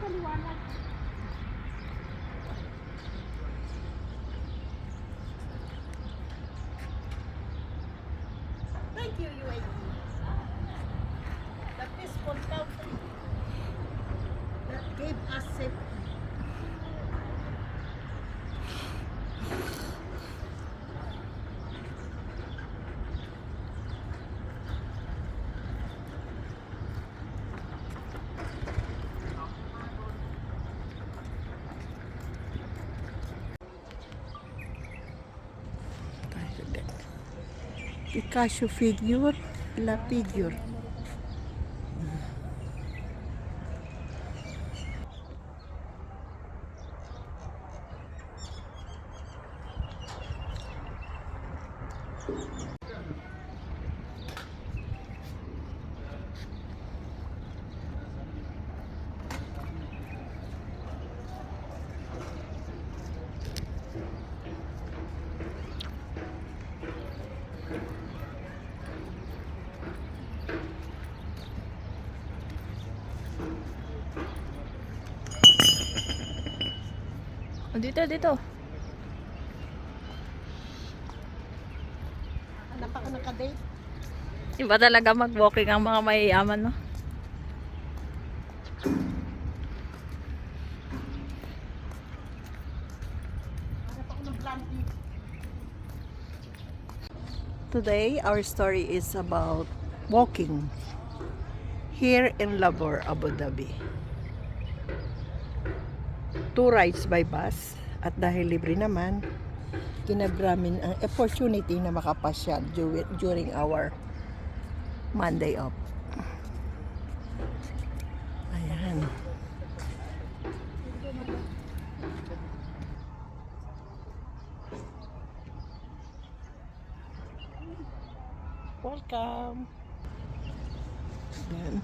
maliwanag. Thank you, UAE. The peaceful country that gave us safety. Picasso figure, la figure. Dito. Hanap ako ng kadate. Iba talaga mag-walking ang mga mayayaman, no? Hanap ako ng planting. Today, our story is about walking here in Labor, Abu Dhabi. 2 rides by bus at dahil libre naman, kinabramin ang opportunity na makapasyal during our Monday off. Ayan. Welcome. Ayan.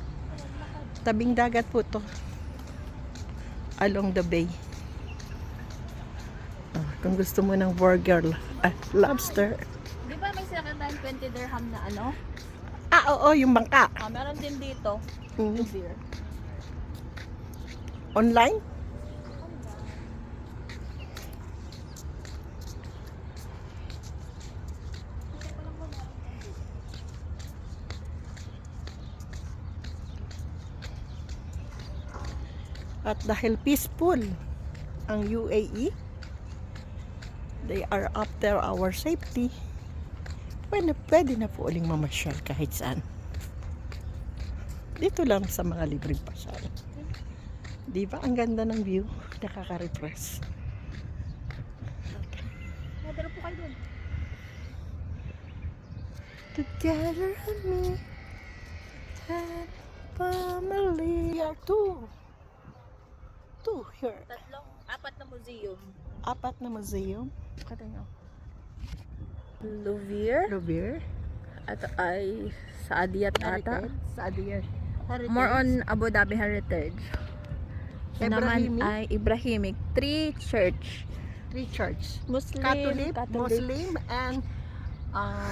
Tabing dagat po to. Along the bay. Kung gusto mo ng burger, lobster. Di ba may sinakit tayong 20 dirham na ano? Oo, yung bangka. Meron din dito. Mm. Beer. Online? At dahil peaceful ang UAE, they are after our safety. Pwede na po uling mamasyal kahit saan. Dito lang sa mga libreng pasyal. Di ba ang ganda ng view? Nakaka-refresh. Madara po kayo dun. Together and me, and family. We are two here. Apat na museum. 4 na museum. Katanya. Louvre. At ay Saadiyat ata. Saadiyat. More on Abu Dhabi Heritage. Yan naman Ibrahimic. ay Ibrahimic. 3 church. 3 church. Muslim, Catholic, Muslim, and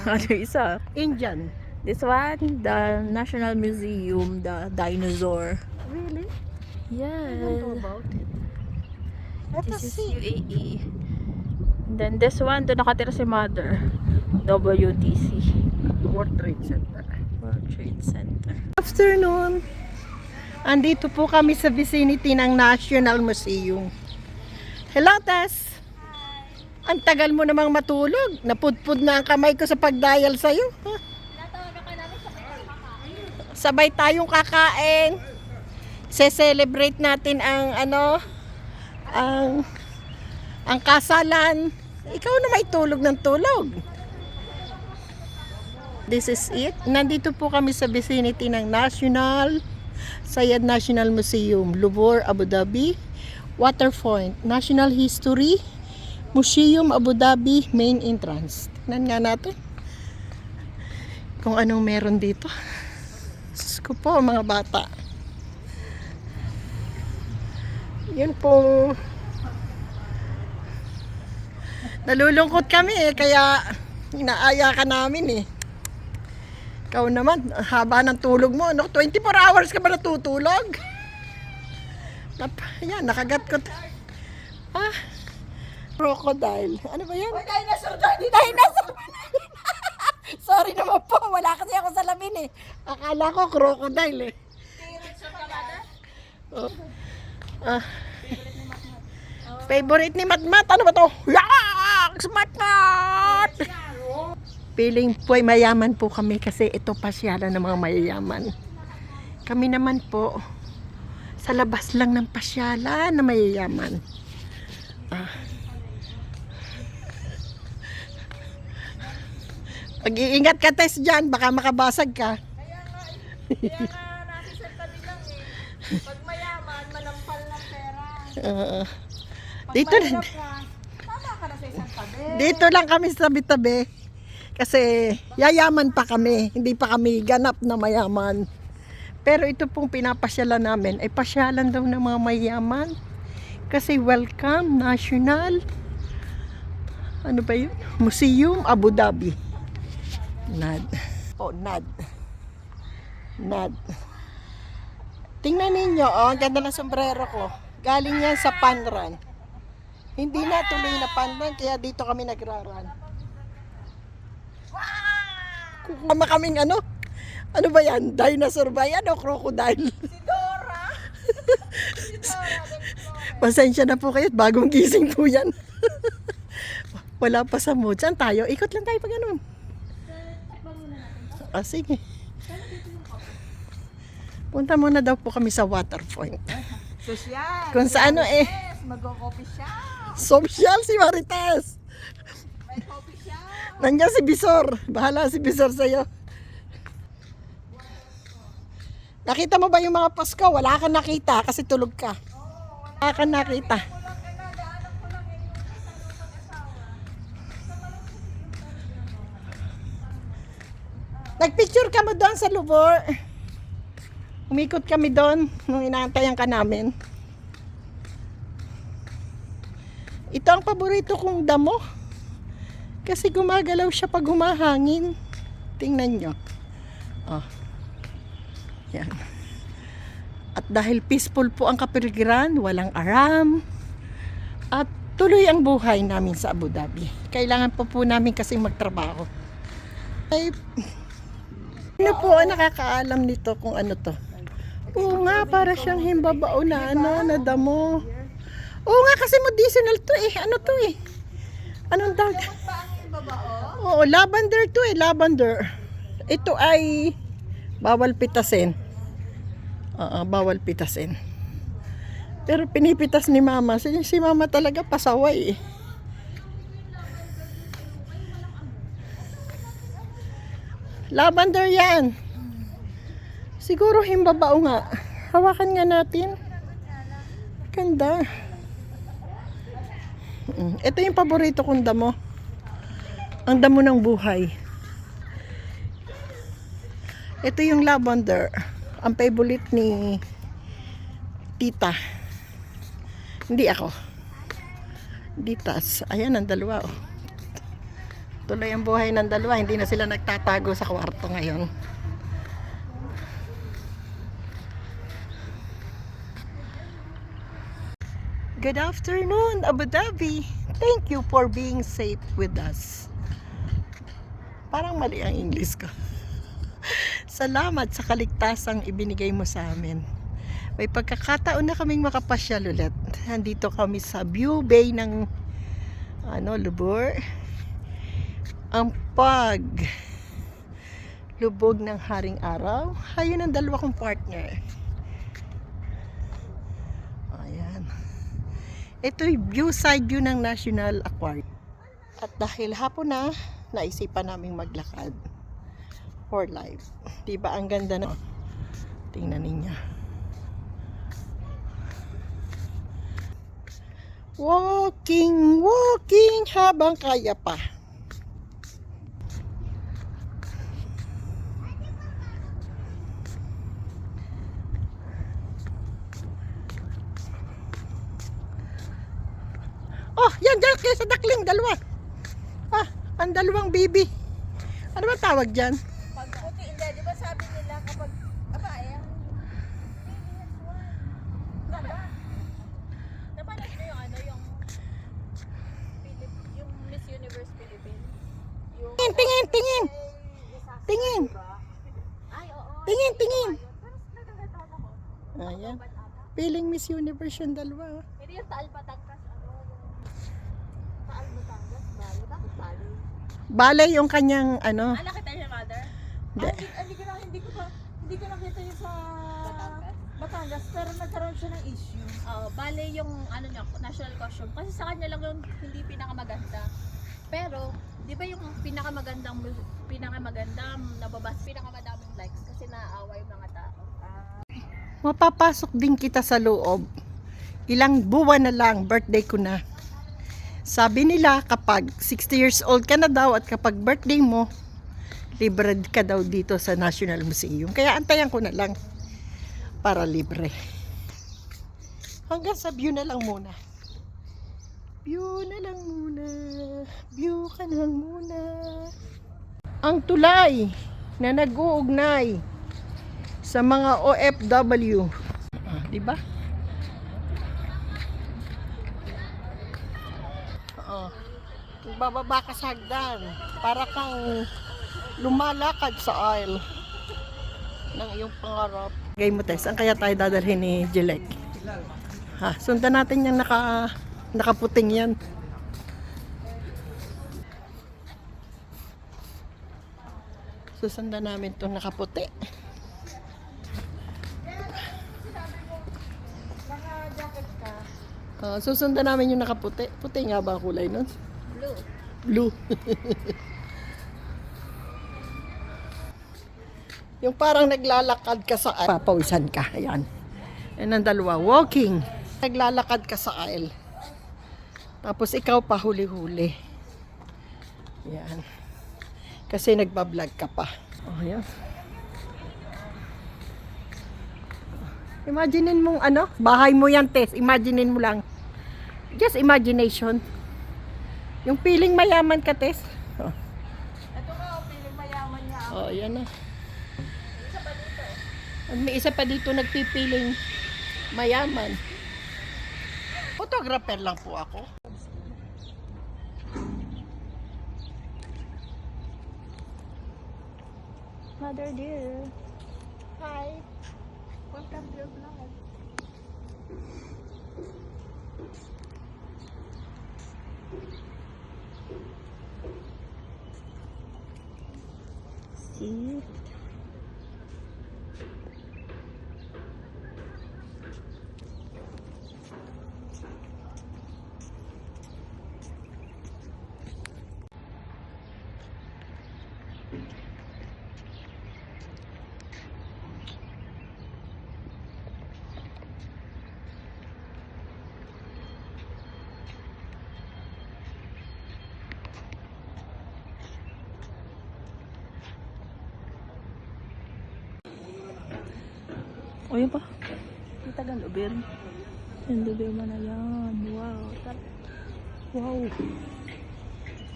Ano isa? Indian. This one, the National Museum, the dinosaur. Really? I don't know Yes. about it. Let us This is see. UAE. And then this one, doon nakatira si Mother. WTC. World Trade Center. World Trade Center. Afternoon. Andito po kami sa vicinity ng National Museum. Hello, Tess. Ang tagal mo namang matulog. Napudpud na ang kamay ko sa pagdial sa'yo. Ha? Sabay tayong kakain. Se-celebrate natin ang ang kasalan. Ikaw na may tulog ng tulog. This is it. Nandito po kami sa vicinity ng Zayed National Museum, Lubor, Abu Dhabi, Waterfront, National History, Museum Abu Dhabi, main entrance. Tingnan nga natin kung anong meron dito. Diyos ko po, mga bata. Yun po. Nalulungkot kami kaya inaaya ka namin Ikaw naman, haba ng tulog mo. 24 hours ka ba natutulog? Yan, nakagat ko. Ah, crocodile. Ano ba yan? Dinosaur daw dito. Dinosaur! Sorry naman po, wala kasi ako sa lamin eh. Akala ko crocodile eh. Oh. Ah. Favorite ni Matmat, ano ba to? Yaks! Matmat! Feeling po ay mayaman po kami kasi ito pasyalan ng mga mayayaman. Kami naman po, sa labas lang ng pasyalan na mayayaman. Ah. Pag-iingat ka, Tess, dyan. Baka makabasag ka. Kaya nga, nasa tabi lang eh. Pag mayaman, manampal ng pera. Pag Dito mahirap ka, tama ka na sa isang tabi. Dito lang kami sa tabi-tabi. Kasi yayaman pa kami. Hindi pa kami ganap na mayaman. Pero ito pong pinapasyalan namin ay pasyalan daw ng mga mayaman. Kasi welcome, national. Ano ba yun? Museum Abu Dhabi. NAD. NAD. NAD. Tingnan ninyo, ang ganda ng sombrero ko. Galing yan sa Panran. Hindi na tuloy na Panran, kaya dito kami nagraran. Kukama kaming ano? Ano ba yan? Dinosaur ba yan o crocodile? Si Dora. Pasensya na po kayo, bagong gising po yan. Wala pa sa mood. Saan tayo? Ikot lang tayo pa ganun. Ah, sige. Punta muna daw po kami sa Waterpoint. Sosyal. Kung sa ano eh. Yes, mag-coffee siya. Social si Marites. May coffee siya. Nandiyan si Bisor. Bahala si Bisor sa'yo. Nakita mo ba yung mga Pasko? Wala kang nakita kasi tulog ka. Wala kang nakita. Nagpicture ka mo doon sa Lubor. Umikot kami doon nung inaantayan ka namin. Ito ang paborito kong damo. Kasi gumagalaw siya pag humahangin. Tingnan nyo. Oh. Yan. At dahil peaceful po ang kapiligiran, walang aram. At tuloy ang buhay namin sa Abu Dhabi. Kailangan po namin kasing magtrabaho. Ay, ano po ang nakakaalam nito kung ano to? Oo nga, para siyang himbabao na ano, na damo. Oo nga, kasi medicinal to eh. Ano to eh? Anong tawag? Oo, lavender to eh, lavender. Ito ay bawal pitasin. Bawal pitasin. Pero pinipitas ni mama. Si mama talaga pasaway eh. Lavender yan. Siguro himbabao nga. Hawakan nga natin. Ganda. Ito yung paborito kong damo. Ang damo ng buhay. Ito yung lavender. Ang favorite ni tita. Hindi ako. Ditas. Ayan ang dalawa oh. Tuloy ang buhay ng dalawa. Hindi na sila nagtatago sa kwarto ngayon. Good afternoon, Abu Dhabi. Thank you for being safe with us. Parang mali ang English ko. Salamat sa kaligtasang ibinigay mo sa amin. May pagkakataon na kaming makapasyal ulit. Nandito kami sa View Bay ng Lubor. Ang lubog ng haring araw. Ayun ang dalawa kong partner. Ayan. Ito yung side view ng National Aquarium. At dahil hapon na, naisipan naming maglakad for life. Diba ang ganda na? Tingnan ninyo. Walking habang kaya pa. Oh, yan dyan kayo sa dakling, dalawa. Ang dalawang baby. Ano ba tawag dyan? Pag puti, hindi. Di ba sabi nila kapag, ayan. Universe Philippines. Yung Tingin, tingin, tingin, ay oo. tingin, tingin. Pero nagkakataon ako. Ayan. Piling Miss Universe yung dalawa. Hindi yung Taal Batangas ano. Taal Batangas ba? Bakit Taal? Bale yung kanyang ano. Ah, nakita niya mother? Hindi. Hindi ko nakita yun sa Batangas, pero nagkaroon siya ng issue. Oo, bale yung ano niya, national costume. Kasi sa kanya lang yung hindi pinakamaganda. Pero, di ba yung pinakamadaming likes kasi naaawa yung mga tao. Mapapasok din kita sa loob. Ilang buwan na lang, birthday ko na. Sabi nila kapag 60 years old ka na daw at kapag birthday mo, libre ka daw dito sa National Museum. Kaya antayan ko na lang para libre. Hanggang sa view na lang muna. View na lang muna. View ka na lang muna. Ang tulay na nag-uugnay sa mga OFW. Di ba? Oo. Bababa ka sa hagdan. Para kang lumalakad sa aisle ng iyong pangarap. Game mo, Tess. Saan kaya tayo dadalhin ni Jilek? Ha, sundan natin yung nakaputing yan. Susundan namin itong nakaputi. Naka-jacket ka. Susundan namin yung nakaputi. Puti nga ba ang kulay nun? Blue. Blue. Yung parang naglalakad ka sa aisle. Papawisan ka. Ayan. Yan ang dalawa. Walking. Naglalakad ka sa aisle. Tapos ikaw pa huli-huli. Yan. Kasi nagbablog ka pa. Oh, yan. Imaginein mong ano, bahay mo yan, Tess. Imaginein mo lang. Just imagination. Yung feeling mayaman ka, Tess. Oh. Ito nga, feeling mayaman niya. Oh, yan na. At may isa pa dito nagpipiling mayaman. Photographer lang po ako. Mother dear. Hi. Welcome to your vlog. See? O yun pa. Kita gan lubir. Yung lubir mo na yan. Wow. Wow.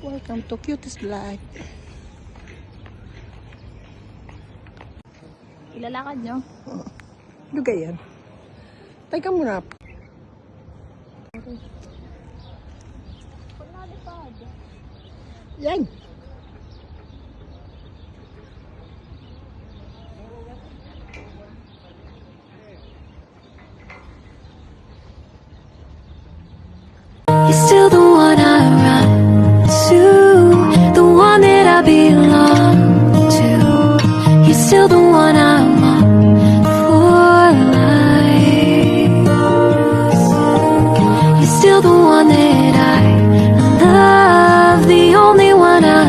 Welcome to Cutest Life. Ilalakad nyo. Lugay yan. Teka muna. Pag nalipad. Yan. You're still the one I run to, the one that I belong to. You're still the one I want for life. You're still the one that I love, the only one I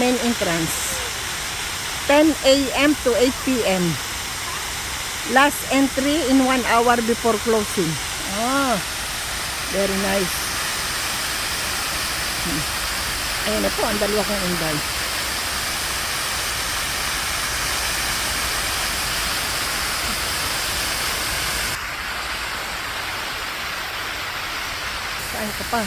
Main entrance. 10 a.m. to 8 p.m. Last entry in 1 hour before closing. Ah, very nice. Ayan na po, ang dalawa kong inday. Saan ka pa?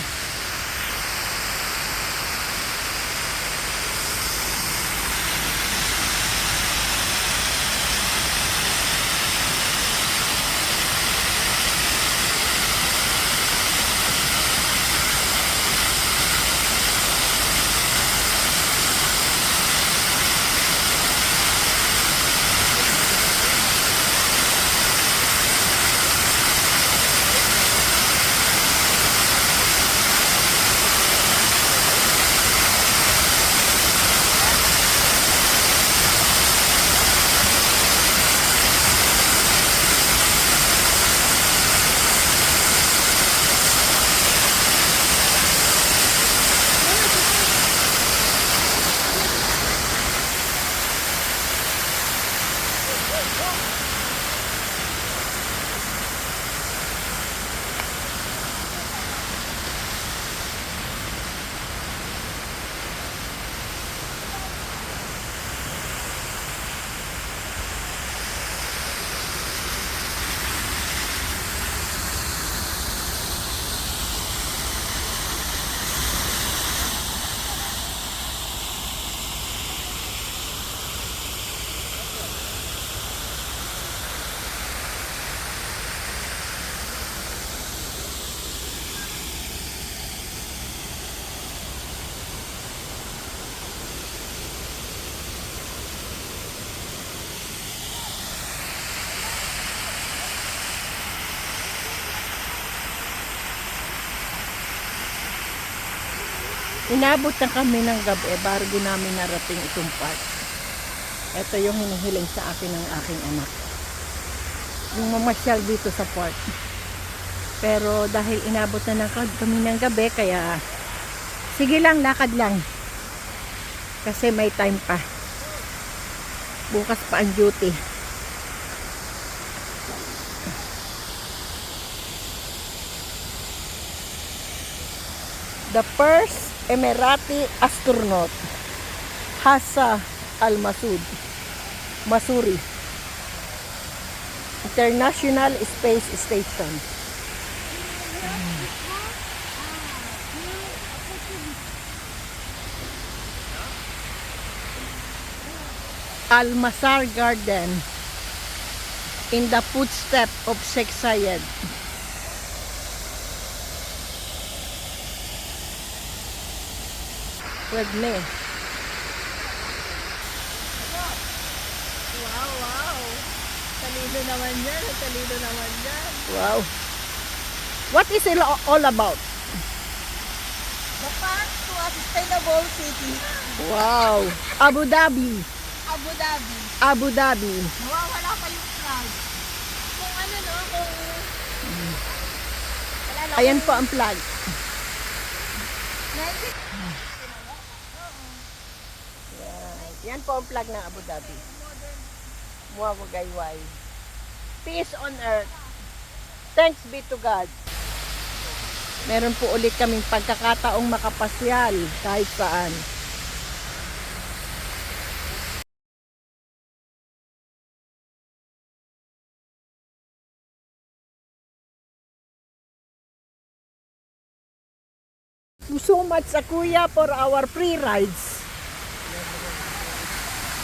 Inabot na kami ng gabi bago namin narating itong park. Ito yung hinihiling sa akin ng aking anak. Yung mamasyal dito sa park. Pero dahil inabot na kami ng gabi, kaya sige lang, lakad lang. Kasi may time pa. Bukas pa ang duty. The first Emirati astronaut, Hassan Al-Masud, Masuri, International Space Station. Al-Masar Garden, in the footsteps of Sheikh Zayed. With me. Wow, wow. Talino naman yan. Talino naman yan. Wow. What is it all about? The path to a sustainable city. Wow. Abu Dhabi. Abu Dhabi. Abu Dhabi. Nawawala pa yung flag. Kung ano no, kung... Wala lang. Ayan po ang flag. Yan po ang flag ng Abu Dhabi. Muawa gayway. Peace on earth. Thanks be to God. Meron po ulit kaming pagkakataong makapasyal kahit saan. So much sa kuya for our free rides.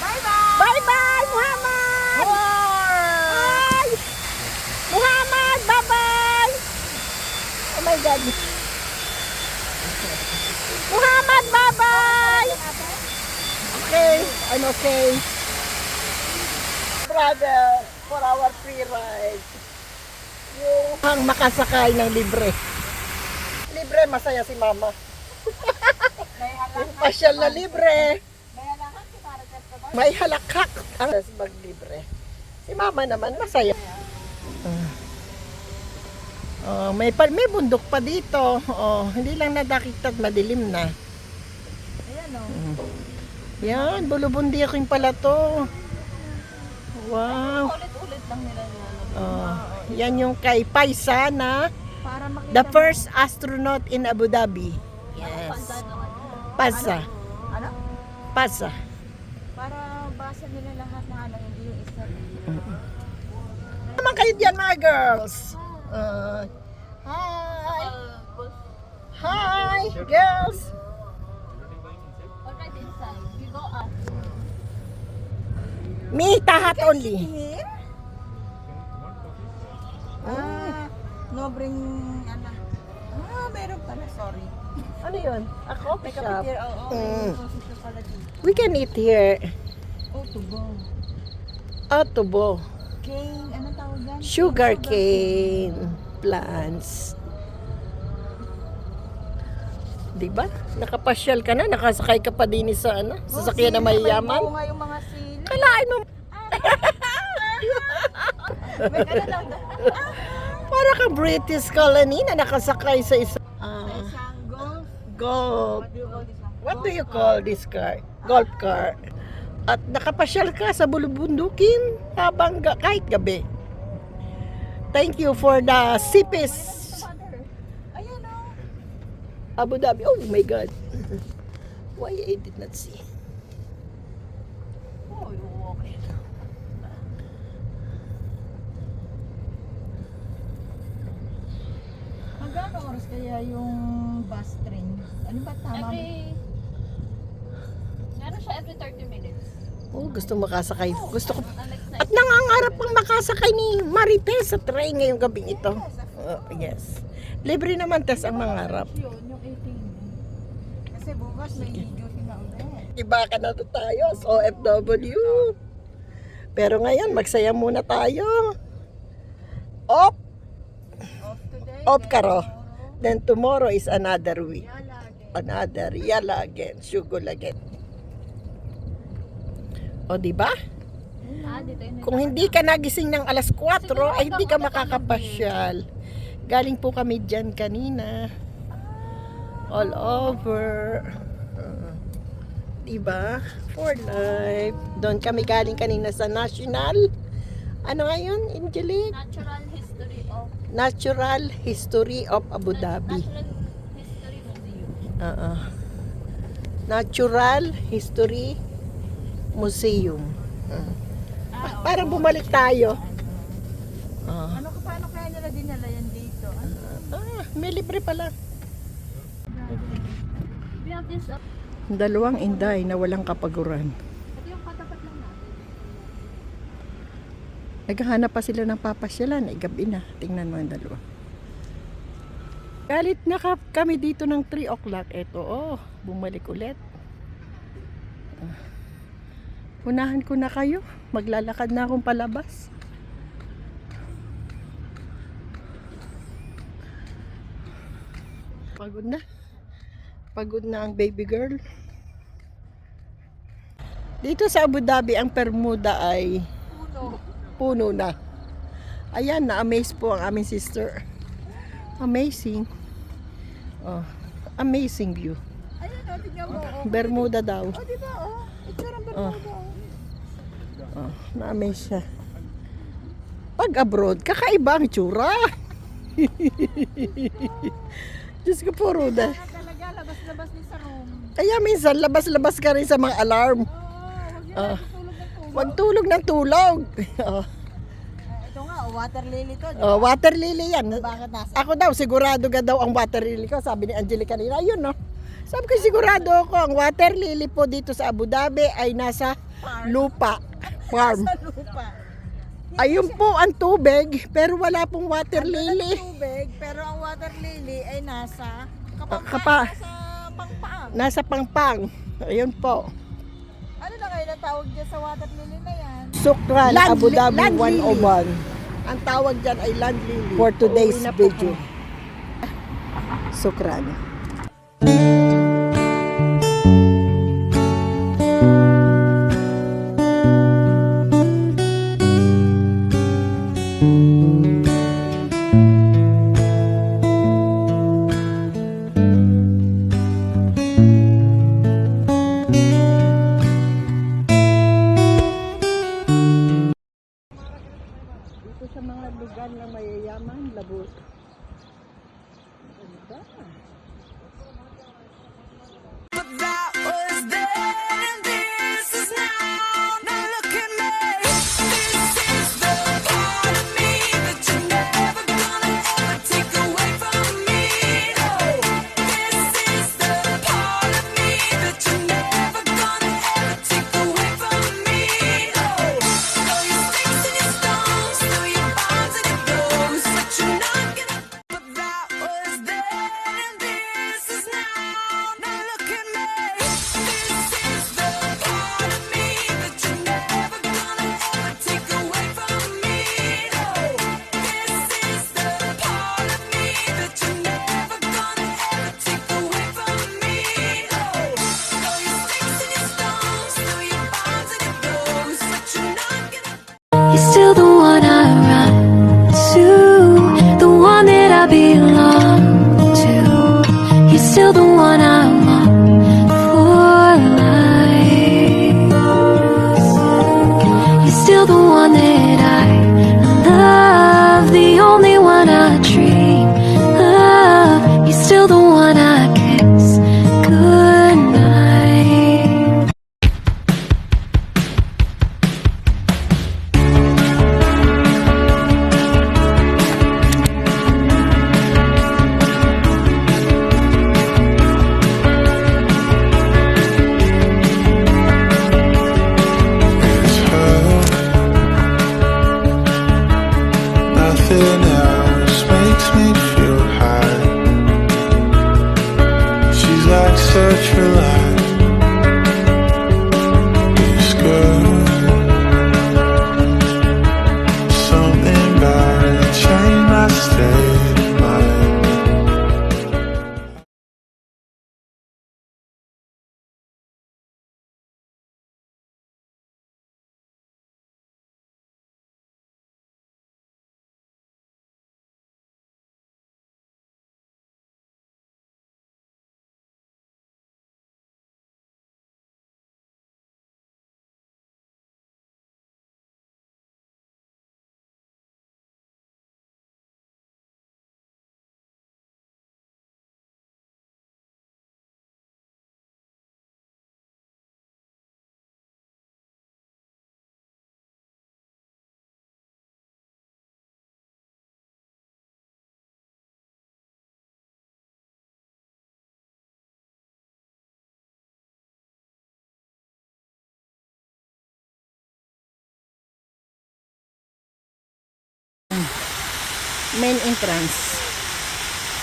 Bye-bye! Bye-bye, Muhammad! Bye! Muhammad, bye-bye! Oh my God. Muhammad, bye-bye! Okay, I'm okay. Brother, for our free ride. Yung makasakay ng libre. Libre, masaya si mama. Yung pasyal na libre. May halakhak ang maglibre. Si mama naman masaya. May bundok pa dito. Hindi lang nadakit at madilim na. Ayan o. Yan, Bulubundiking pala to. Wow. Ulit-ulit lang nila nilalagay. Oh, yan yung kay Paisa na Para makita the mo. first astronaut in Abu Dhabi. Pasa Yes. naman. Pasa. Ano? Pasa. Para basa nila lahat na ano, hindi yung isa. Naman kayo dyan mga girls. Hi. Hi, girls. Alright, inside. You go up. Me, tahat only. No bring, ano. Meron pala, sorry. Ano yun? A coffee shop. Here, oo. Mm. Ito pala dito. We can eat here. Oh, tubo. Otobo. Cane, anong tawag yan? Sugar cane plants. Diba? Nakapasyal ka na, nakasakay ka pa din sa ano, sasakyan na mayayaman. May bunga yung mga sili. Kalain mo. May ano lang. Para ka British colony na nakasakay sa isa. Isang golf. Golf. What do you call this one? What do you call this car? Golf car. At nakapasyal ka sa bulubundukin habang kahit gabi. Thank you for the sipis. Ayan o. Abu Dhabi. Oh my God. Why I did not see? Oh, okay. Magkano oras kaya yung bus train? Ano ba tama? Every 30 minutes. Oh, gusto makasakay. Gusto ko. Unlike sa At nangangarap pang makasakay ni Marites sa train ngayong gabing ito. Yes. Libre naman Tess ang mangarap. Yun, yung 18. Kasi bukas may duty na ulit. Iba ka na to tayo sa OFW. Pero ngayon, magsaya muna tayo. Off. Off today. Off karo. Then tomorrow is another week. Yala again. Another yala again. Sugol again. O diba? dito yun. Kung hindi ka nagising ng alas 4, ay hindi ka makakapasyal. Galing po kami dyan kanina. All over. Diba? For life. Doon kami galing kanina sa National. Ano ngayon, Angelique? Natural History of Abu Dhabi. Natural History Museum. Natural History Museum. Parang bumalik tayo. Ano paano kaya nila dinala yan dito? May libre pala. We have this Dalawang inday na walang kapaguran. ito yung katapat lang natin. Naghahanap pa sila ng papasyalan. Ay gabi na. Tingnan mo ang dalawa. Galit na kami dito ng 3 o'clock. Eto, bumalik ulit. Unahan ko na kayo. Maglalakad na akong palabas. Pagod na. Pagod na ang baby girl. Dito sa Abu Dhabi, ang Bermuda ay puno na. Ayan, na-amaze po ang aming sister. Amazing. Oh, amazing view. Ayan o, tignan mo. Bermuda daw. O, diba o? Itsura ng Bermuda o. Na-amaze siya. Pag abroad, kakaiba ang tsura. Diyos ko po, Ruda. Talaga, labas-labas din sa room. Kaya minsan, labas-labas ka rin sa mga alarm. Oo, huwag yun Wag tulog ng natutulog ng tulog. tulog. Oh. Ito nga, water lily to. Oh, water lily yan. Bakit nasa? Ako daw, sigurado ka daw ang water lily ko. Sabi ni Angelica kanina, ayun no. Sabi ko, sigurado ako, ang water lily po dito sa Abu Dhabi ay nasa lupa. Farm. Sa lupa. Ayun po ang tubig, pero wala pong water lily. Tubig, pero ang water lily ay nasa Kapa- nasa pangpang. Nasa pangpang. Ayun po. Ano na kayo natawag dyan sa water lily na yan? Sukran, Abu Dhabi 101. Ang tawag dyan ay land lily. For today's video. Sukran. Main entrance.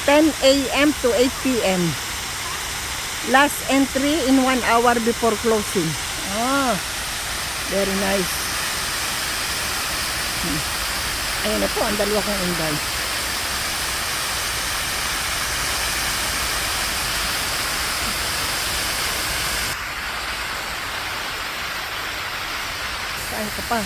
10 a.m. to 8 p.m. Last entry in 1 hour before closing. Ah, very nice. Ayan na po, ang dalawa kong inday. Saan ka pa?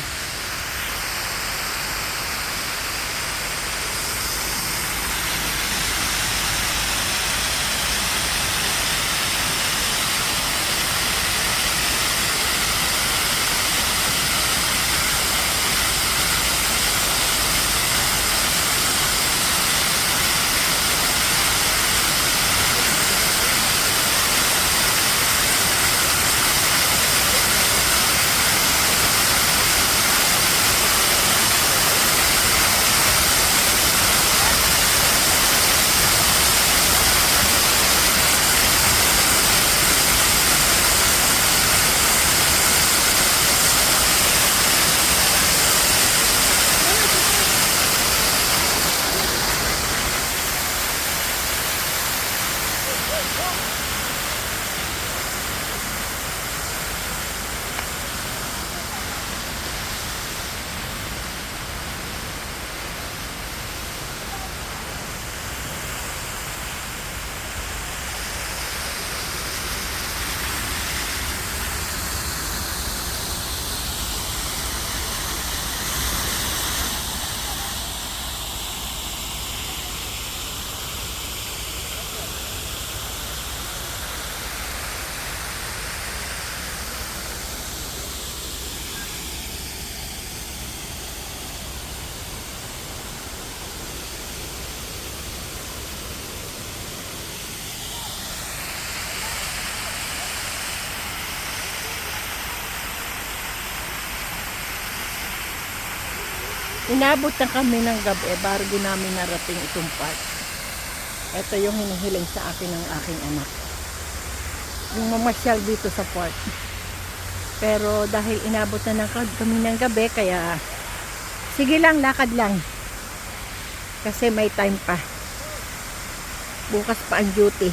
Inabot na kami ng gabi bago namin narating itong park. Ito yung hinihiling sa akin ng aking anak. Yung mamasyal dito sa park. Pero dahil inabot na kami ng gabi, kaya sige lang, lakad lang. Kasi may time pa. Bukas pa ang duty.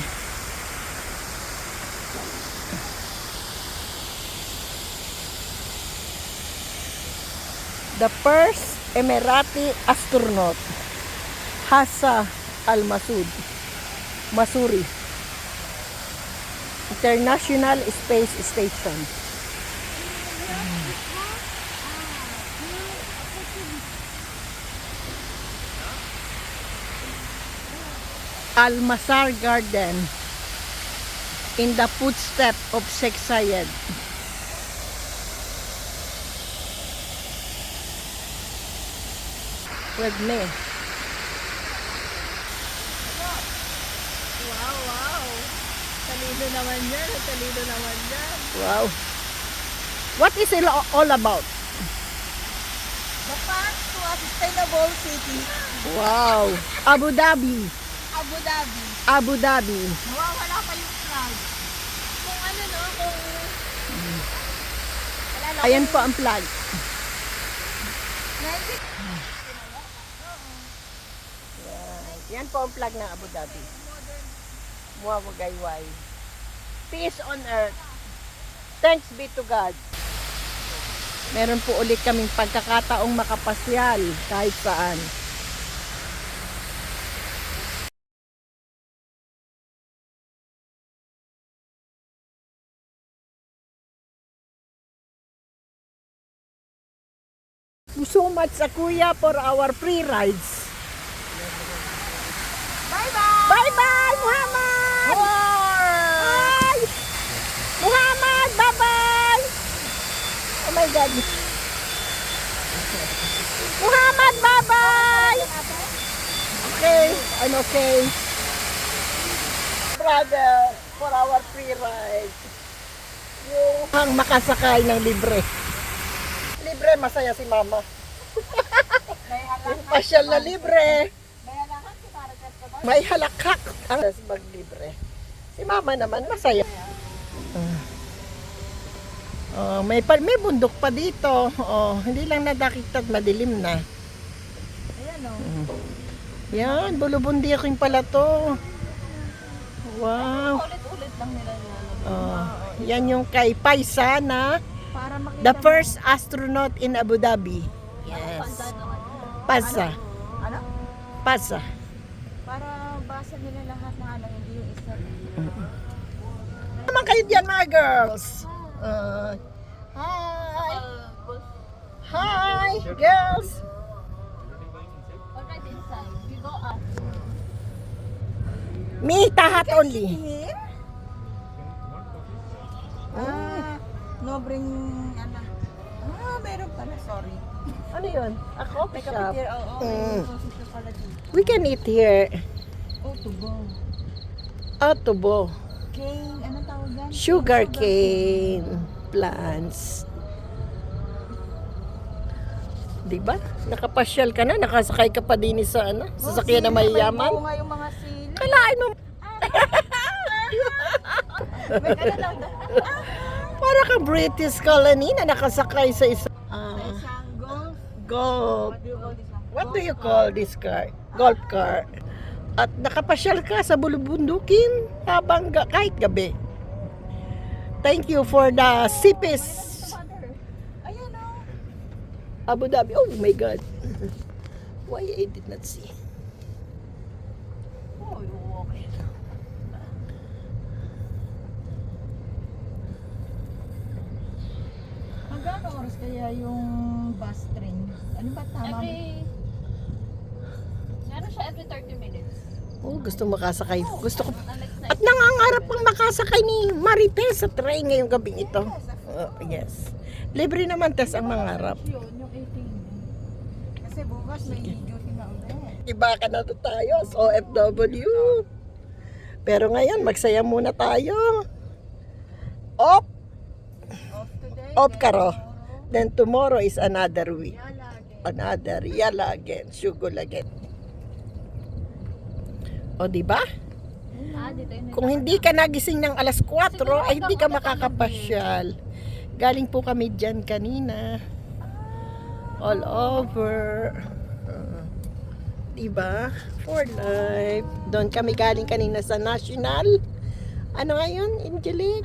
The first Emirati astronaut, Hassa Al-Masud, Masuri, International Space Station. Al-Masar Garden, in the footsteps of Sheikh Zayed. With me. Wow, wow. Talino naman yan. Talino naman yan. Wow. What is it all about? The path to a sustainable city. Wow. Abu Dhabi. Abu Dhabi. Abu Dhabi. Nawawala pa yung flag. Kung ano no, kung... Wala na. Ayan po ang flag. Yan po ang flag ng Abu Dhabi. Muawagayway. Peace on earth. Thanks be to God. Meron po ulit kaming pagkakataong makapasyal kahit saan. So much sa kuya for our free rides. Bye-bye! Bye-bye, Muhammad! Bye! Muhammad, bye-bye! Oh my God. Muhammad, bye-bye! Okay, I'm okay. Brother, for our free ride. Yung makasakay ng libre. Libre, masaya si mama. Yung pasyal na libre. May halakhak ang maglibre. Si mama naman masaya. May bundok pa dito. Hindi lang nadakit at madilim na. Ayan o. Yan, Bulubundiking pala to. Wow. Ulit-ulit lang nila nilalagay. Oh, yan yung kay Paisa na Para makita the first astronaut in Abu Dhabi. Yes. Pasa. Ano? Pasa. Para basa nila lahat na ano, hindi yung isa. Naman kayo diyan mga girls. Hi. Hi, girls. Already inside. We go up. Me, tahat only. No bring, ano. Meron pala, sorry. Ano yun? A coffee shop. Here, oo. Mm. Ito pala dito. We can eat here. Oh, tubo. Otobo. Cane, anong tawag yan? Sugar cane plants. Diba? Nakapasyal ka na, nakasakay ka pa din sa ano, sasakyan na mayayaman. Oo nga yung mga sili. Kalain mo. May ano lang na. Para ka British colony na nakasakay sa isa. Isang golf. Golf. What do you call this one? What do you call this car? Golf car. At nakapasyal ka sa bulubundukin habang kahit gabi. Thank you for the sipis. Ayan o. Abu Dhabi. Oh my God. Why I did not see? Oh, okay. Magkano oras kaya yung bus train? Ano ba tama? Meron siya every 30 minutes. Oh, gusto makasakay. Gusto ko. Unlike At nangangarap pang makasakay ni Marites sa train ngayong gabing ito. Oh, yes. Libre naman, Tess, ang mangarap. Yun, yung 18. Kasi bukas may duty na ulit. Iba ka na to tayo sa OFW. Pero ngayon, magsaya muna tayo. Off! Off today. Off karo. Then tomorrow is another week. Yala again. Another yala again. Sugol again. O, diba? dito yun. Kung hindi ka nagising ng alas 4, ay hindi ka makakapasyal. Galing po kami dyan kanina. All over. Diba? For life. Doon kami galing kanina sa National. Ano nga yun, Angelique?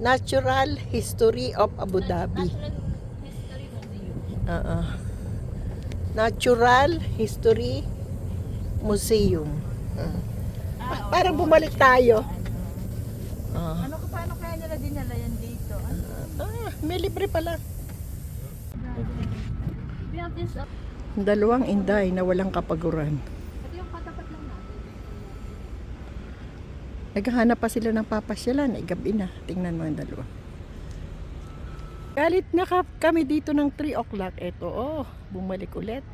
Natural History of Abu Dhabi. Natural History Museum. Natural History Museum. Parang bumalik tayo. Paano kaya nila dinala yan dito? May libre pala. We have this Dalawang inday na walang kapaguran. ito yung katapat lang natin. Naghahanap pa sila ng papasyalan. Ay, gabi na. Tingnan mo ang dalawa. Galit na kami dito ng 3 o'clock. Eto, bumalik ulit.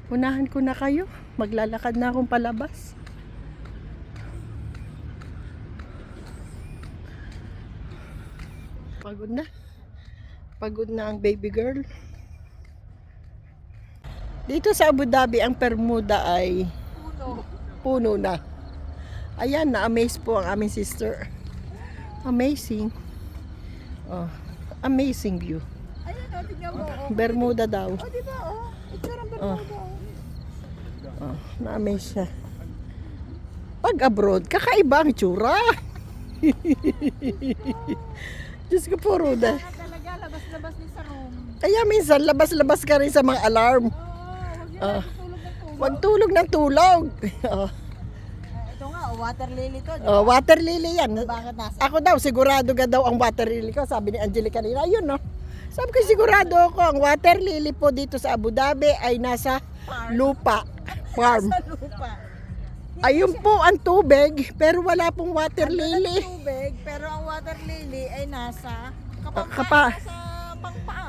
Unahan ko na kayo. Maglalakad na akong palabas. Pagod na. Pagod na ang baby girl. Dito sa Abu Dhabi, ang Bermuda ay puno na. Ayan, na-amaze po ang aming sister. Amazing. Oh, amazing view. Ayun, tingnan mo. Bermuda daw. Diba, ito ang Oh. Oh, na-amaze siya. Pag abroad, kakaiba ang tsura. Diyos ko po, Ruda. Talaga, labas-labas din sa room. Kaya minsan, labas-labas ka rin sa mga alarm. Wag tulog ng tulog. Oh. Ito nga, water lily to. Oh, water lily yan. Bakit nasa? Ako daw, sigurado ka daw ang water lily ko. Sabi ni Angelica kanina, ayun no. Sabi ko, sigurado ako, ang water lily po dito sa Abu Dhabi ay nasa lupa. Farm. Sa lupa. Ayun po ang tubig, pero wala pong water lily. Tubig, pero ang water lily ay nasa sa pangpang.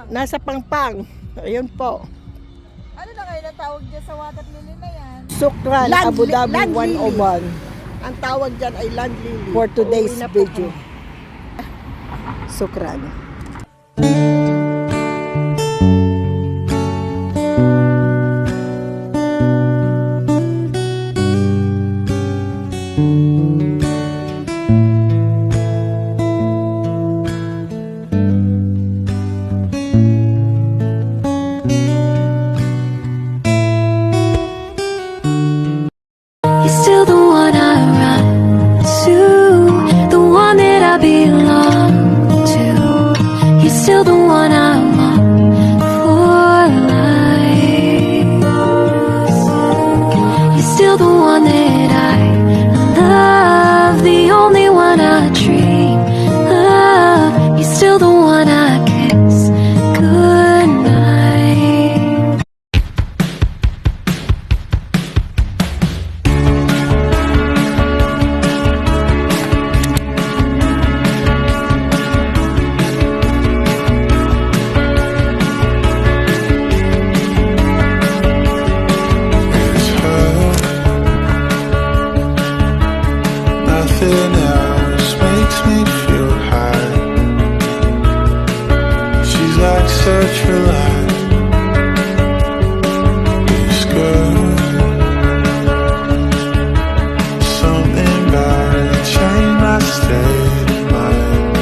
Nasa pangpang. Ayun po. Ano na kayo natawag dyan sa water lily na yan? Sukran, Abu Dhabi 101. Ang tawag dyan ay land lily. For today's video. Sukran. straight line.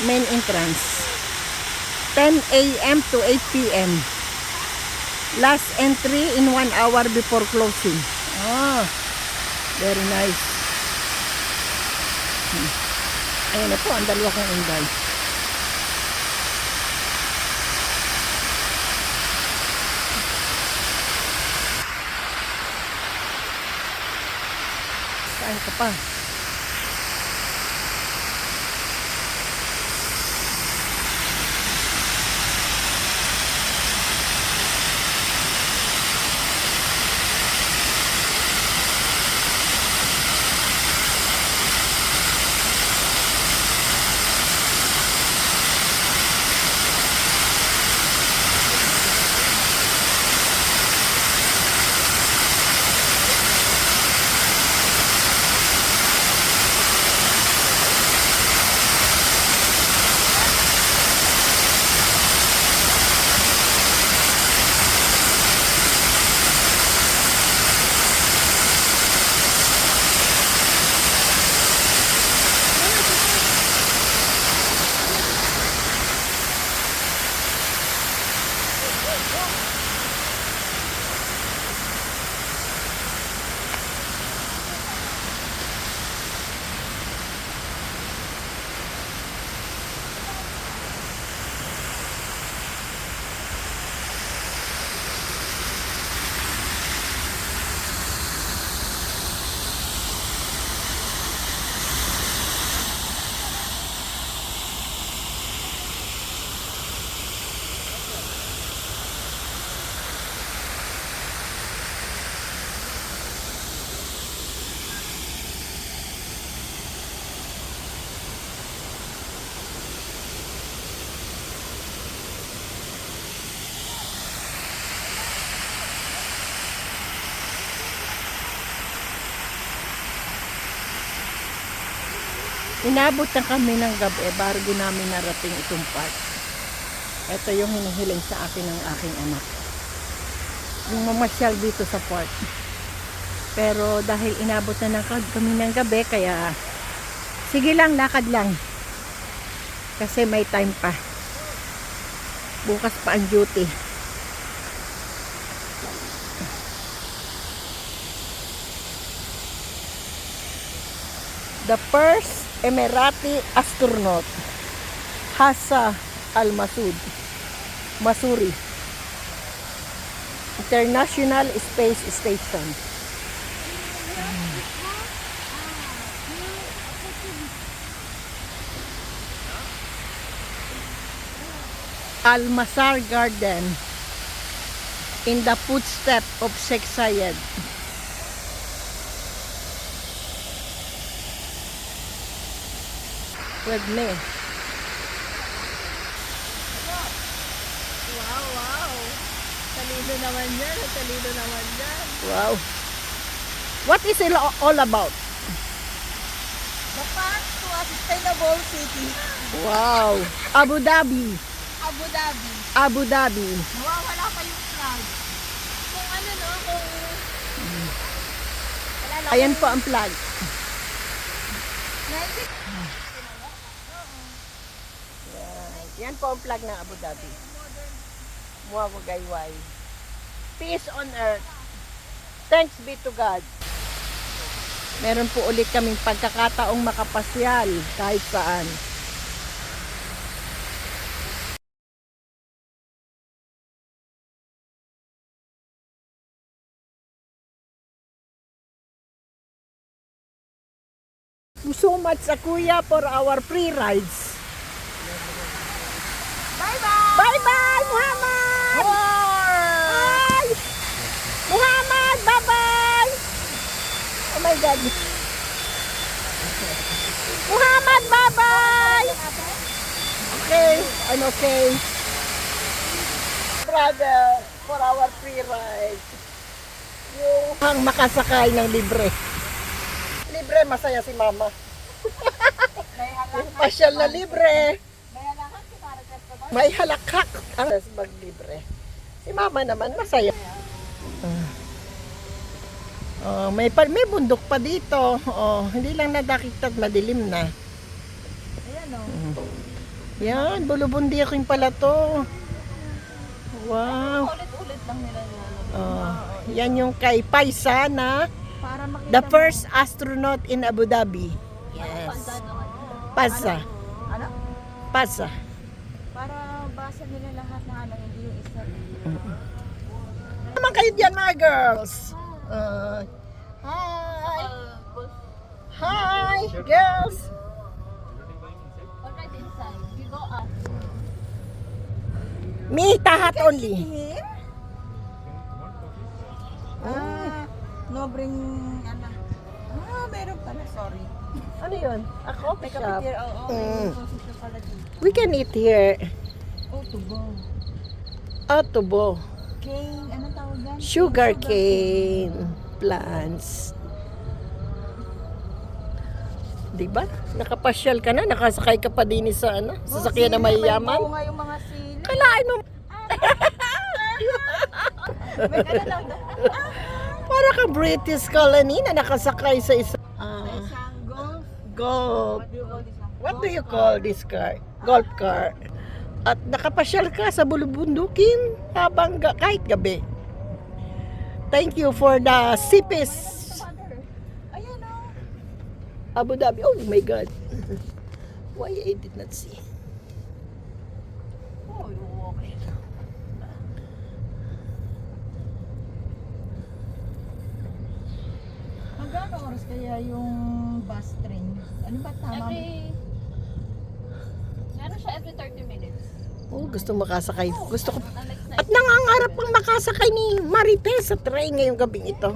Main entrance. 10 a.m. to 8 p.m. Last entry in 1 hour before closing. Ah, very nice. Ayan na po, ang dalawa kong inday. Saan ka pa? Inabot na kami ng gabi bago namin narating itong park. Ito yung hinihiling sa akin ng aking anak. Yung mamasyal dito sa park. Pero dahil inabot na kami ng gabi, kaya sige lang, lakad lang. Kasi may time pa. Bukas pa ang duty. The first Emirati astronaut, Hassan Al-Masud, Masuri, International Space Station. Al-Masar Garden, in the footsteps of Sheikh Zayed. With me. Wow, wow. Talino naman yan. Talino naman yan. Wow. What is it all about? The path to a sustainable city. Wow. Abu Dhabi. Abu Dhabi. Abu Dhabi. Nawawala pa yung flag. Kung ano no, kung... Ayan po ang flag. Yan po ang flag ng Abu Dhabi. Muawagayway. Peace on earth. Thanks be to God. Meron po ulit kaming pagkakataong makapasyal kahit saan. So much sa kuya for our free rides. Bye-bye! Bye-bye, Muhammad! Bye! Muhammad, bye-bye! Oh my God. Muhammad, bye-bye! Okay, I'm okay. Brother, for our free ride. Yung ang makasakay ng libre. Libre, masaya si mama. Yung pasyal na libre. May halakak ang bag libre. Si mama naman masaya. May bundok pa dito. Hindi lang nadakit at madilim na. Ayan o. Yan, bulubundiking pala to. Wow. Ulit-ulit lang nila yun. Yan yung kay Paisa na Para makita the first astronaut in Abu Dhabi. Yes. Pasa. Ano? Pasa. Para basa nila lahat na ano, hindi yung isa. Naman kayo diyan mga girls. Hi. Hi, girls. Alright, inside. You go up. Me, tahat only. Here? No bring, ano. Meron pala, sorry. Ano yun? A coffee May shop. kapitira, oo. Mm. May posisyon pala dito. We can eat here. Oh, tubo. Tubo. Cane, anong tawag yan? Sugar cane plants. Diba? Nakapasyal ka na, nakasakay ka pa din sa ano, sasakyan na mayayaman. May bunga yung mga sili. Kalain mo. May ano lang. Para ka British colony na nakasakay sa isa. Isang golf. Golf. What do you call this one? What do you call this car? Golf car. At nakapasyal ka sa bulubundukin habang kahit gabi. Thank you for the sipis. Ayan o. Abu Dhabi. Oh my God. Why I did not see? Oh, okay. Magkano oras kaya yung bus train? Ano ba tama? Meron siya every 30 minutes. Oh, gusto makasakay. Gusto ko. Unlike sa At nangangarap pang makasakay ni Marites sa train ngayong gabing ito.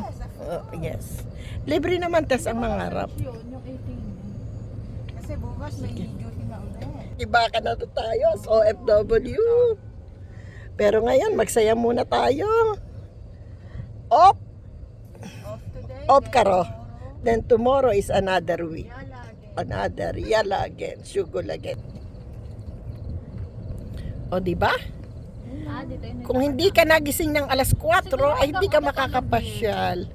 Yes. Libre naman, Tess, ang mangarap. Yun, yung 18. Kasi bukas may duty na ulit. Iba ka na to tayo sa OFW. Pero ngayon, magsaya muna tayo. Off! Off today. Off karo. Then tomorrow is another week. Yala again. Another yala again. Sugol again. O, diba? dito yun. Kung hindi ka nagising ng alas 4, ay hindi ka makakapasyal.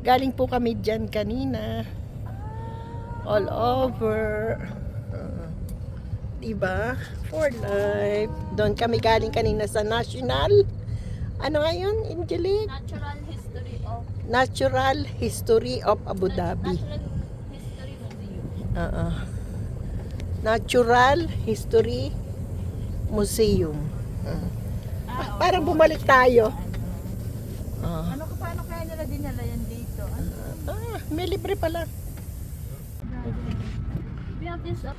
Galing po kami dyan kanina. All over. Diba? For life. Doon kami galing kanina sa National. Ano ngayon, Angelique? Natural history of Natural History of Abu Dhabi. Natural History Museum. Natural History Museum. Parang bumalik tayo. Ano ka paano kaya nila dinala yan dito? May libre pala. We have this up.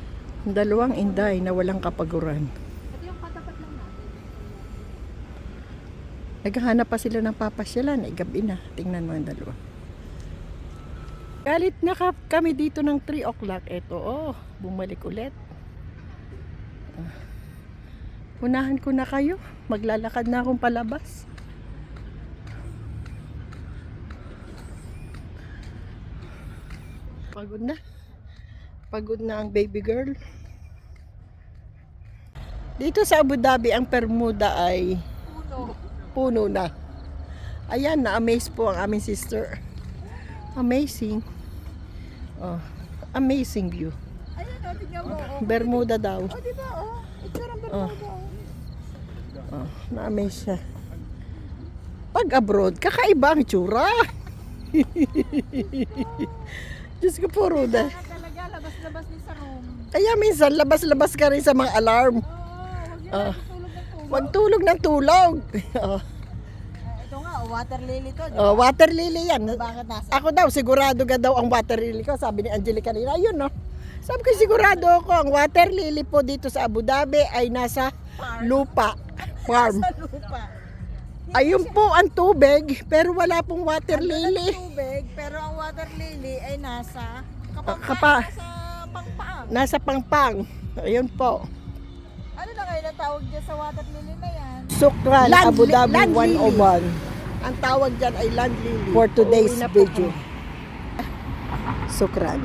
Dalawang inday na walang kapaguran. Ito yung katapat lang natin. Naghahanap pa sila ng papasyalan. Ay, gabi na. Tingnan mo ang dalawa. Galit na kami dito ng 3 o'clock. Ito, bumalik ulit. Unahan ko na kayo. Maglalakad na akong palabas. Pagod na. Pagod na ang baby girl. Dito sa Abu Dhabi, ang Bermuda ay puno na. Ayan, na-amaze po ang aming sister. Amazing. Amazing view. Ayan o, tignan mo. Bermuda daw. O, diba o? Itsura ang Bermuda o. Na-amaze siya. Pag abroad, kakaiba ang itsura. Diyos ko po, Ruda. Talaga, labas-labas din sa room. Kaya minsan, labas-labas ka rin sa mga alarm. Huwag yun, tulog na tulog. Wag tulog ng tulog. Ito nga, water lily to. Oh, water lily yan. Bakit nasa? Ako daw, sigurado ka daw ang water lily ko. Sabi ni Angelica kanina, ayun no. Sabi ko, sigurado ako, ang water lily po dito sa Abu Dhabi ay nasa lupa. Farm. Sa lupa. Ayun po ang tubig, pero wala pong water lily. Tubig, pero ang water lily ay nasa Kapa- nasa pangpang. Nasa pangpang. Ayun po. Ano na kayo natawag dyan sa water lily na yan? Sukran, Land Abu li- Dhabi land lily. 101. Ang tawag dyan ay land lily. For today's Uuwi na po video. Sukran.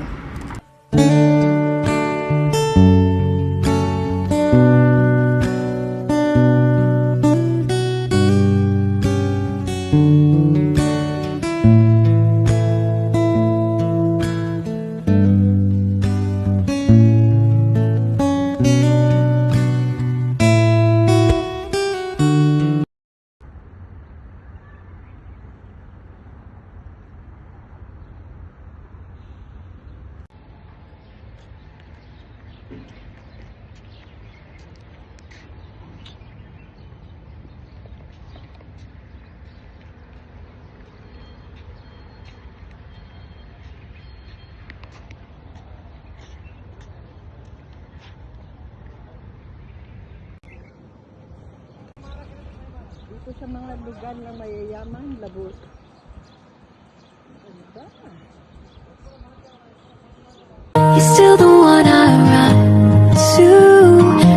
Dito sa mga lugar na mayayaman, labos. Ganda. You're still the one I run to,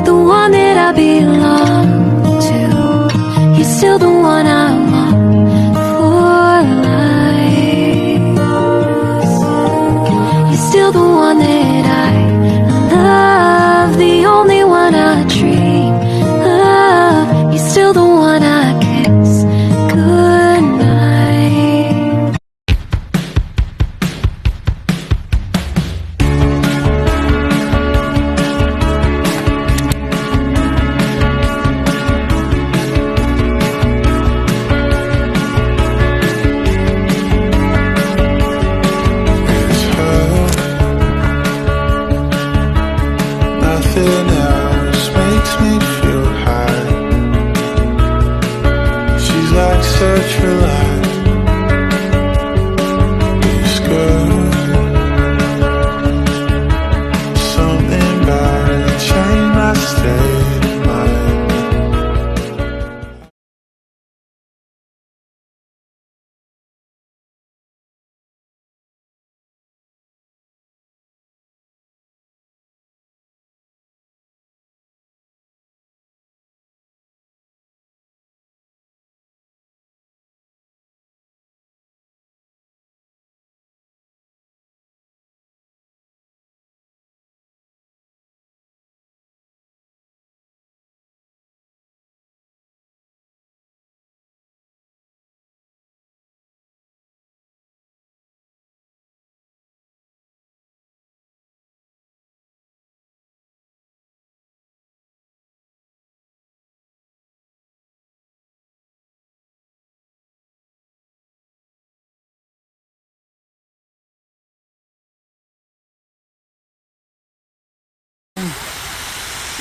the one that I belong to. You're still the one I want for life. You're still the one that I love, the only one I dream of. You're still the one I kiss goodnight. Nothing else makes me feel high. She's like such a light. It's good. Something about it changed my state of mind.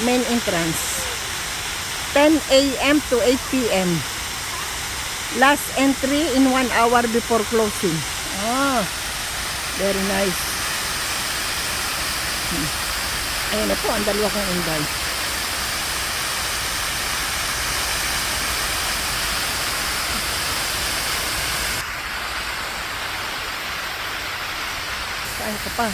Main entrance. 10 a.m. to 8 p.m. Last entry in 1 hour before closing. Ah, very nice. Ayan na po, ang dalawa kong inday. Saan ka pa?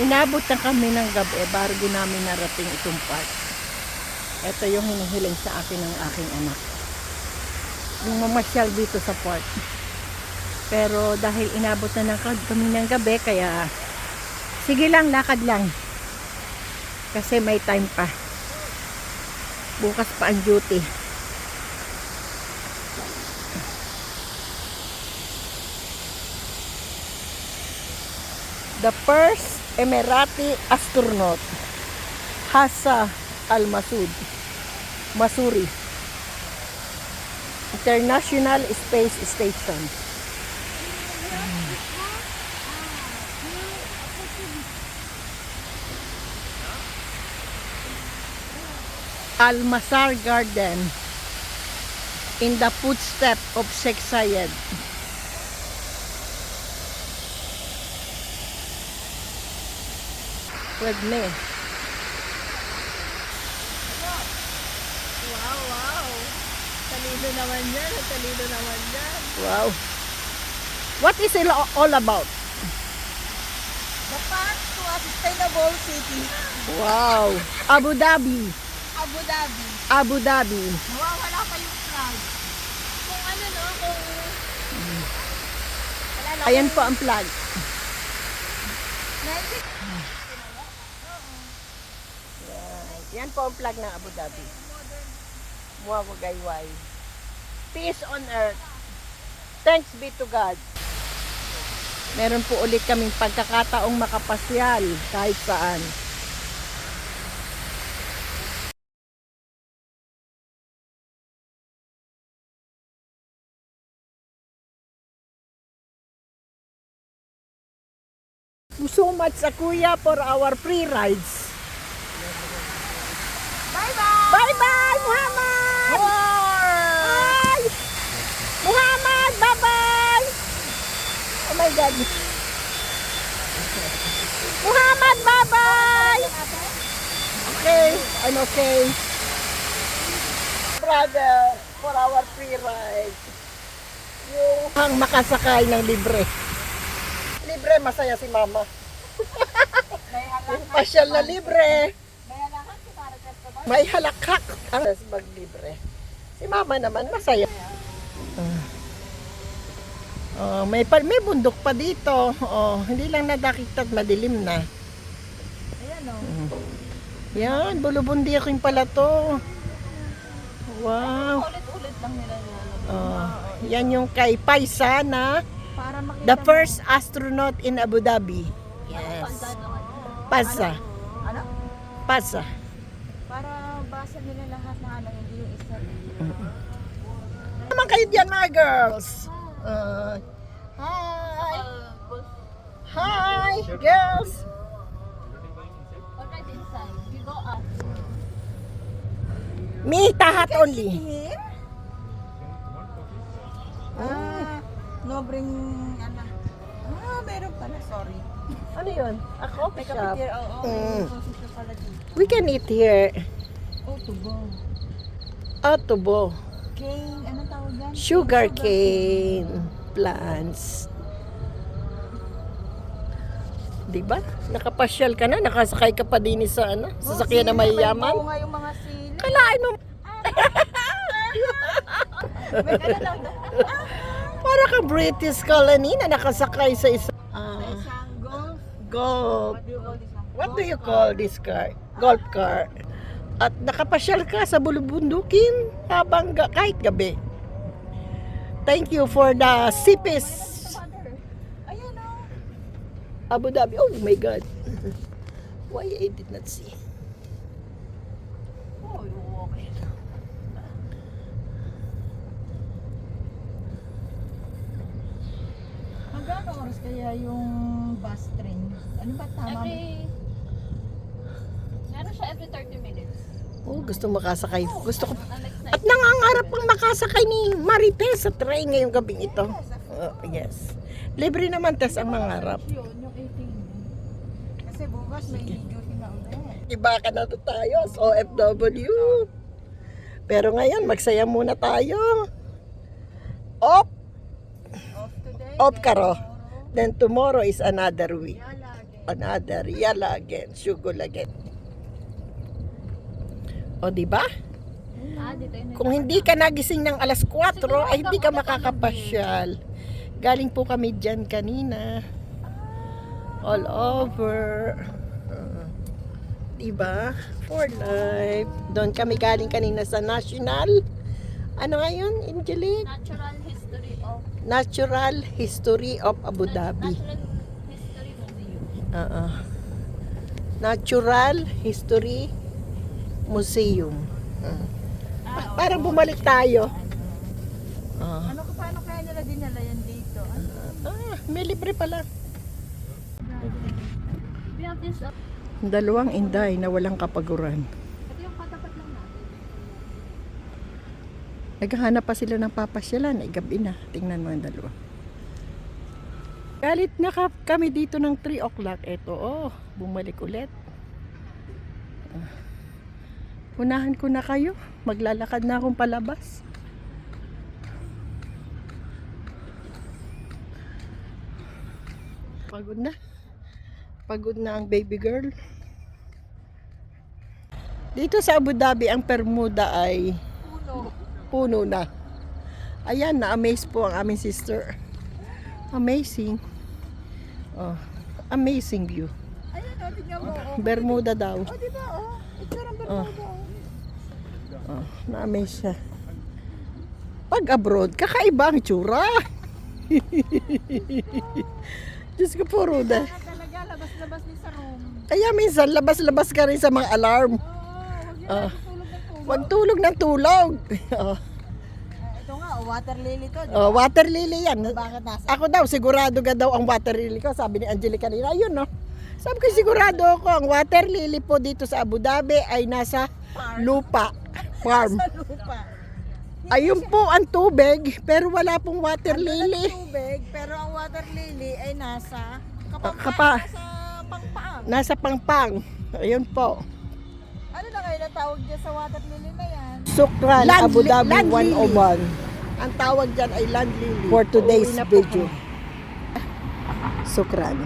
Inabot na kami ng gabi bago namin narating itong park. Ito yung hinihiling sa akin ng aking anak. Yung mamasyal dito sa park. Pero dahil inabot na kami ng gabi, kaya sige lang, lakad lang. Kasi may time pa. Bukas pa ang duty. The first Emirati astronaut, Hassa Al-Masud, Masuri, International Space Station. Al-Masar Garden, in the footsteps of Sheikh Zayed. With me. Wow. Talino naman yan. Talino naman yan. Wow. What is it all about? The path to a sustainable city. Wow. Abu Dhabi. Abu Dhabi. Abu Dhabi. Nawawala pa yung flag. Kung ano no, kung... Wala na. Ayan po ang flag. Yan po ang flag ng Abu Dhabi. Muawagayway. Peace on earth. Thanks be to God. Meron po ulit kaming pagkakataong makapasyal kahit saan. So much sa kuya for our free rides. Bye-bye! Bye-bye, Muhammad! Bye! Muhammad, bye-bye! Oh my God. Muhammad, bye-bye! Okay, I'm okay. Brother, for our free ride. Yung ang makasakay ng libre. Libre, masaya si mama. Yung pasyal na libre. May halakhak ang bag libre. Si mama naman masaya. May bundok pa dito. Hindi lang nadakit at madilim na. Ayan o. Yan, Bulubundiking pala to. Wow. Ulit-ulit lang nila nilalagay. Yan yung kay Paisa na Para makita the first astronaut in Abu Dhabi. Yes. Pasa. Ano? Pasa. Para basa nila lahat na ano, hindi yung isa. Naman kayo dyan mga girls. Hi. Hi, girls. Alright, inside. You go up. Me, tahat only. Here? No bring, ano. Meron pala, sorry. Ano yun? A coffee May shop. kapitira, oo. Mm. May coffee shop pala dito. We can eat here. Oh, tubo. Tubo. Cane, anong tawag yan? Sugar cane plants. Diba? Nakapasyal ka na, nakasakay ka pa din sa sasakyan na mayayaman. Oo nga yung mga sili. Kalain mo. May ano lang daw. Para ka British colony na nakasakay sa isang Isang golf. golf. What do you call this one? What do you call this car? Golf car. At nakapasyal ka sa bulubundukin habang kahit gabi. Thank you for the sipis. Ayan o. Abu Dhabi. Oh my God. Why I did not see? Oh, okay. Hanggang oras kaya yung bus train? Ano ba tama? Meron siya every 30 minutes. Oh, gusto makasakay. Gusto ko. Next At nangangarap pang makasakay ni Marites sa train ngayong gabing ito. Yes. Libre naman, Tess, ang mangarap. Yun, yung 18. Kasi bukas may duty na ulit. Iba ka na to tayo sa OFW. Pero ngayon, magsaya muna tayo. Off Off today. Off karo. Then tomorrow is another week. Yala, another yala again, sugol again. O, di ba? Dito yun. Kung hindi ka nagising ng alas 4, ay hindi ka makakapasyal. Galing po kami dyan kanina. All over. Diba? For life. Doon kami galing kanina sa National. Ano nga yun, Angelique? Natural History of Abu Dhabi. Natural History Museum. Natural History Museum. Parang bumalik tayo. Paano kaya nila dinala yan dito? May libre pala. We have this, Dalawang inday na walang kapaguran. ito yung katapat lang natin. Naghahanap pa sila ng papasyalan. Ay, gabi na. Tingnan mo ang dalawa. Galit na kami dito ng 3 o'clock. Eto, bumalik ulit. Unahan ko na kayo. Maglalakad na akong palabas. Pagod na. Pagod na ang baby girl. Dito sa Abu Dhabi, ang Bermuda ay puno na. Ayan, na-amaze po ang aming sister. Amazing. Amazing view. Ayun, tingnan mo. Bermuda daw. Diba, itsura ng Bermuda. Na-amaze siya. Pag abroad, kakaiba ang itsura. Diyos ko po, Ruda. Talaga, labas-labas din sa room. Kaya minsan, labas-labas ka rin sa mga alarm. Huwag tulog ng tulog. Ito nga, water lily to. Water lily yan. Bakit nasa? Ako daw, sigurado ka daw ang water lily ko. Sabi ni Angelica kanina, ayun no. Sabi ko, sigurado ako, ang water lily po dito sa Abu Dhabi ay nasa lupa. Farm. Sa lupa. Ayun po ang tubig, pero wala pong water lily. Tubig, pero ang water lily ay nasa sa pangpaang. Nasa pangpang. Ayun po. Ano na kayo natawag dyan sa water lily na yan? Sukran, Land Abu Dhabi land 101. Ang tawag dyan ay land lily. For today's video. Sukran.